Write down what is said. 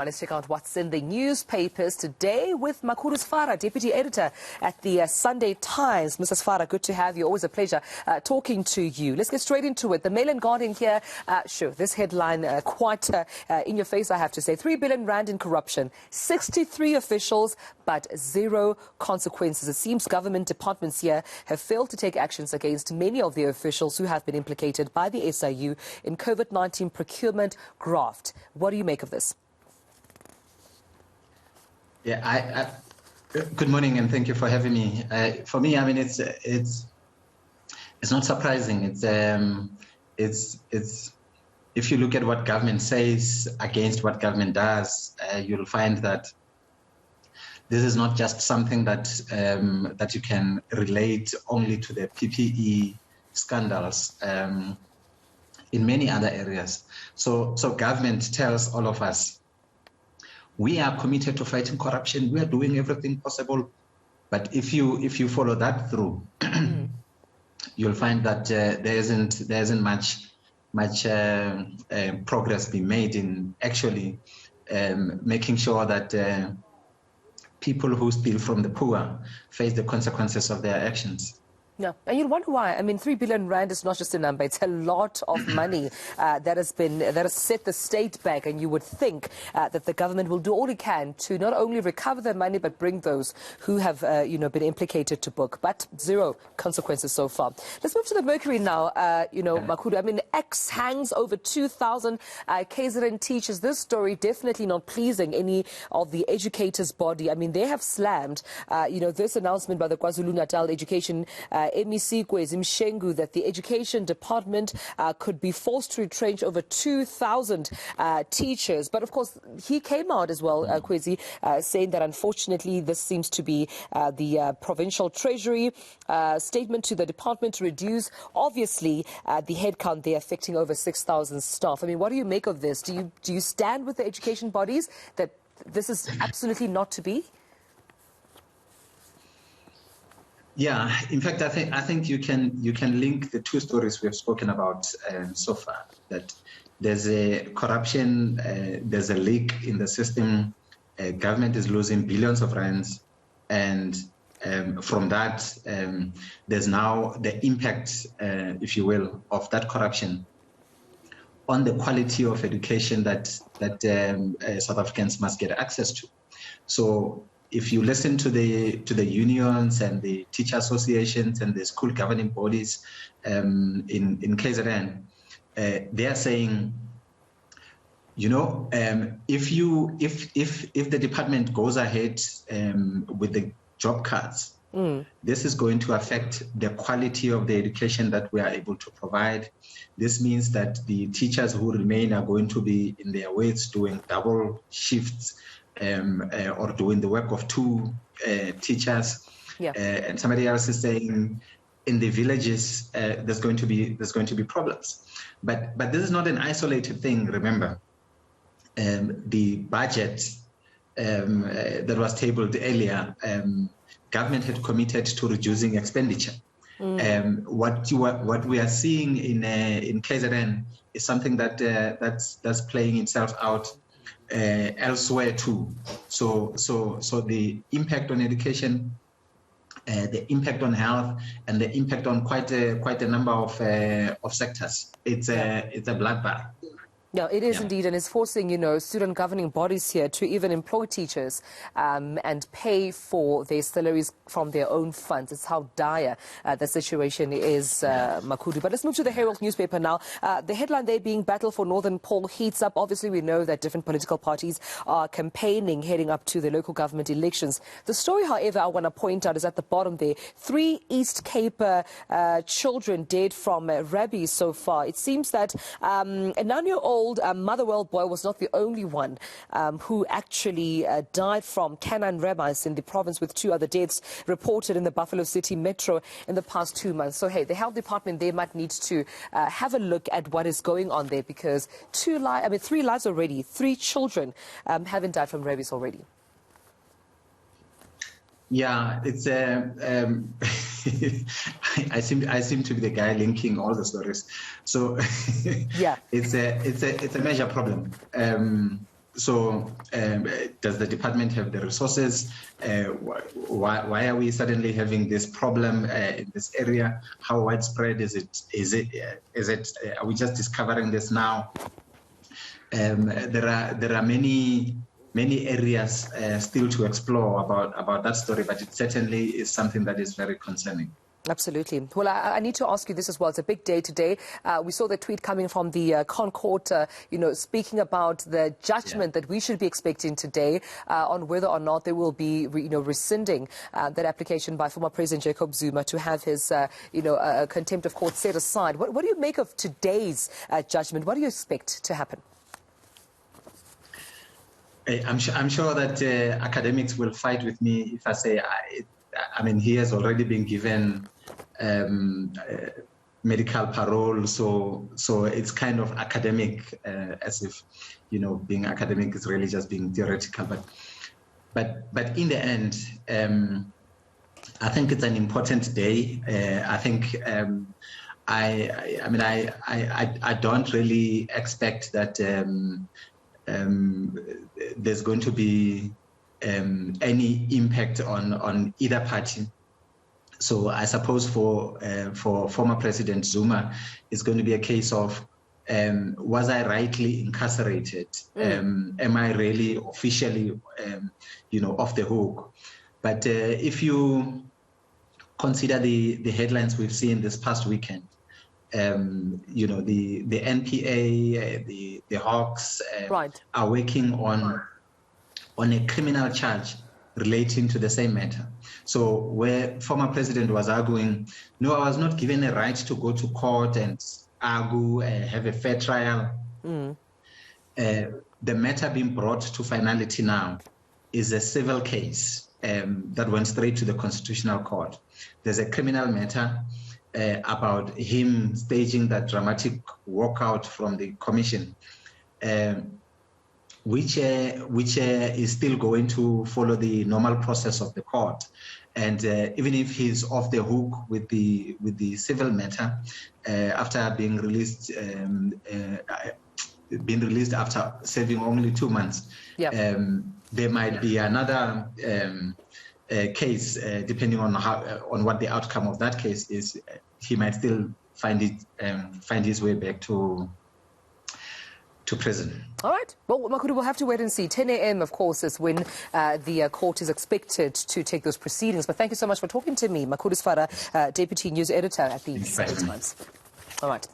Let's check out what's in the newspapers today with Makhudu Sefara, Deputy Editor at the Sunday Times. Mr. Sefara, good to have you. Always a pleasure talking to you. Let's get straight into it. The Mail and Guardian here. Sure, this headline quite in your face, I have to say. 3 billion rand in corruption, 63 officials, but zero consequences. It seems government departments here have failed to take actions against many of their officials who have been implicated by the SIU in COVID-19 procurement graft. What do you make of this? Yeah, good morning and thank you for having me. For me, I mean, it's not surprising. It's if you look at what government says against what government does, you'll find that this is not just something that that you can relate only to the PPE scandals. In many other areas, so government tells all of us, we are committed to fighting corruption. We are doing everything possible. But if you follow that through, you'll find that there isn't much progress being made in actually making sure that people who steal from the poor face the consequences of their actions. Yeah, and you wonder why. I mean, 3 billion rand is not just a number; it's a lot of money that has set the state back. And you would think that the government will do all it can to not only recover the money but bring those who have been implicated to book. But zero consequences so far. Let's move to the Mercury now. Makhudu. I mean, X hangs over 2,000 KZN teachers. This story definitely not pleasing any of the educators' body. I mean, they have slammed this announcement by the KwaZulu-Natal Education MEC Mshengu that the Education Department could be forced to retrench over 2,000 teachers. But of course, he came out as well, Kwezi, saying that unfortunately this seems to be the provincial treasury statement to the department to reduce, obviously, the headcount there affecting over 6,000 staff. I mean, what do you make of this? Do you stand with the education bodies that this is absolutely not to be? Yeah, in fact, I think you can link the two stories we have spoken about so far. That there's a corruption, there's a leak in the system. Government is losing billions of rands, and from that, there's now the impact, if you will, of that corruption on the quality of education that South Africans must get access to. So, if you listen to the unions and the teacher associations and the school governing bodies in KZN, they are saying, if the department goes ahead with the job cuts, this is going to affect the quality of the education that we are able to provide. This means that the teachers who remain are going to be in their ways doing double shifts. Or doing the work of two teachers, and somebody else is saying in the villages there's going to be problems, but this is not an isolated thing. Remember, the budget that was tabled earlier, government had committed to reducing expenditure. What we are seeing in KZN is something that's playing itself out elsewhere too. So the impact on education, the impact on health, and the impact on quite a number of sectors. It's a bloodbath. Yeah, it is indeed, and it's forcing, student governing bodies here to even employ teachers and pay for their salaries from their own funds. It's how dire the situation is, Makhudu. But let's move to the Herald newspaper now. The headline there being Battle for Northern Paarl heats up. Obviously, we know that different political parties are campaigning heading up to the local government elections. The story, however, I want to point out is at the bottom there. 3 East Cape children dead from rabies so far. It seems that a 9-year-old Motherwell boy was not the only one who actually died from canine rabies in the province, with 2 other deaths reported in the Buffalo City Metro in the past 2 months. So, hey, the health department, they might need to have a look at what is going on there, because 3 lives already, 3 children haven't died from rabies already. Yeah, it's I seem to be the guy linking all the stories. So yeah, it's a major problem. does the department have the resources? Why are we suddenly having this problem in this area? How widespread is it? Are we just discovering this now? There are many areas still to explore about that story, but it certainly is something that is very concerning. Absolutely. Well, I need to ask you this as well. It's a big day today. We saw the tweet coming from the Concourt, speaking about the judgment that we should be expecting today on whether or not they will be, rescinding that application by former President Jacob Zuma to have his, contempt of court set aside. What do you make of today's judgment? What do you expect to happen? I'm sure that academics will fight with me if I say, he has already been given medical parole, so it's kind of academic, as if, being academic is really just being theoretical. But in the end, I think it's an important day. I think I don't really expect that there's going to be any impact on either party. So I suppose for former President Zuma, it's going to be a case of, was I rightly incarcerated? Am I really officially, off the hook? But if you consider the headlines we've seen this past weekend, the NPA, the Hawks are working on a criminal charge relating to the same matter. So where former president was arguing, no, I was not given a right to go to court and argue, have a fair trial. The matter being brought to finality now is a civil case that went straight to the Constitutional Court. There's a criminal matter about him staging that dramatic walkout from the commission, which is still going to follow the normal process of the court. And even if he's off the hook with the civil matter, after being released after serving only 2 months, there might be another case, depending on what the outcome of that case is. He might still find his way back to prison. All right. Well, Makhudu, we'll have to wait and see. 10 a.m., of course, is when the court is expected to take those proceedings. But thank you so much for talking to me. Makhudu Sefara, Deputy News Editor at the Times. All right.